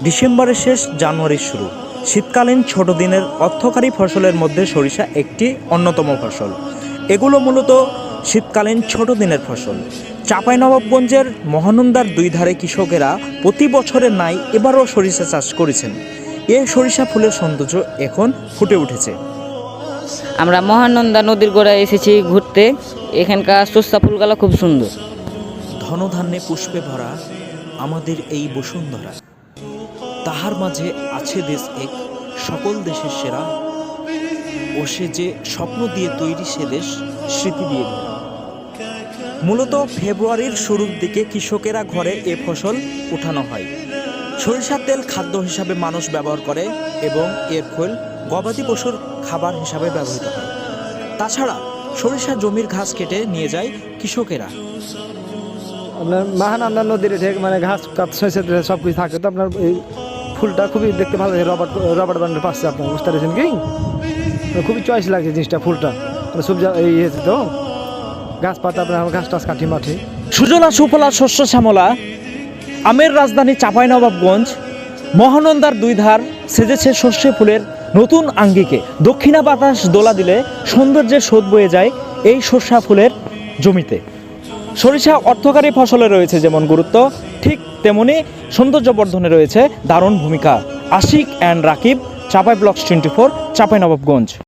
ডিসেম্বরের শেষ, জানুয়ারির শুরু। শীতকালীন ছোট দিনের অর্থকারী ফসলের মধ্যে সরিষা একটি অন্যতম ফসল। এগুলো মূলত শীতকালীন ছোট দিনের ফসল। চাঁপাইনবাবগঞ্জের মহানন্দার দুই ধারে কৃষকেরা প্রতি বছরের ন্যায় এবারও সরিষা চাষ করেছেন। এই সরিষা ফুলের সৌন্দর্য এখন ফুটে উঠেছে। আমরা মহানন্দা নদীর গোড়ায় এসেছি ঘুরতে। এখানকার সস্তা ফুলগুলো খুব সুন্দর। ধনধান্যে পুষ্পে ভরা আমাদের এই বসুন্ধরা, তাহার মাঝে আছে দেশ এক, সকল দেশের সেরা। ও সে যে স্বপ্ন দিয়ে তৈরি সে দেশ, স্মৃতি দিয়ে ঘেরা। মূলত ফেব্রুয়ারির শুরুর দিকে কৃষকেরা ঘরে এ ফসল উঠানো হয়। সরিষার তেল খাদ্য হিসাবে মানুষ ব্যবহার করে এবং এর খোল গবাদি পশুর খাবার হিসাবে ব্যবহৃত হয়। তাছাড়া সরিষা জমির ঘাস কেটে নিয়ে যায় কৃষকেরা। আপনার মহানন্দা নদীর মানে ঘাস কাঠ সব কিছু থাকে, তো আপনার এই ফুলটা খুবই দেখতে ভালো লাগে। রবার্ট ব্র্যান্ডের পাশে আপনার বুঝতে পারছেন কি, খুবই চয়েস লাগছে জিনিসটা। ফুলটা সবজি এই হয়েছে তো গাছপাতা আপনার ঘাস টাস কাঠি মাঠি। সুজলা সুফলা শস্য শ্যামলা আমের রাজধানী চাঁপাইনবাবগঞ্জ, মহানন্দার দুই ধার সেজেছে সর্ষে ফুলের নতুন আঙ্গিকে। দক্ষিণা বাতাস দোলা দিলে সৌন্দর্যের স্রোত বয়ে যায় এই সর্ষা ফুলের জমিতে। সরিষা অর্থকারী ফসলে রয়েছে যেমন গুরুত্ব, ঠিক তেমনি সৌন্দর্যবর্ধনে রয়েছে দারুণ ভূমিকা। Ashik and Rakib, Chapai blogs 24, Chapainawabganj.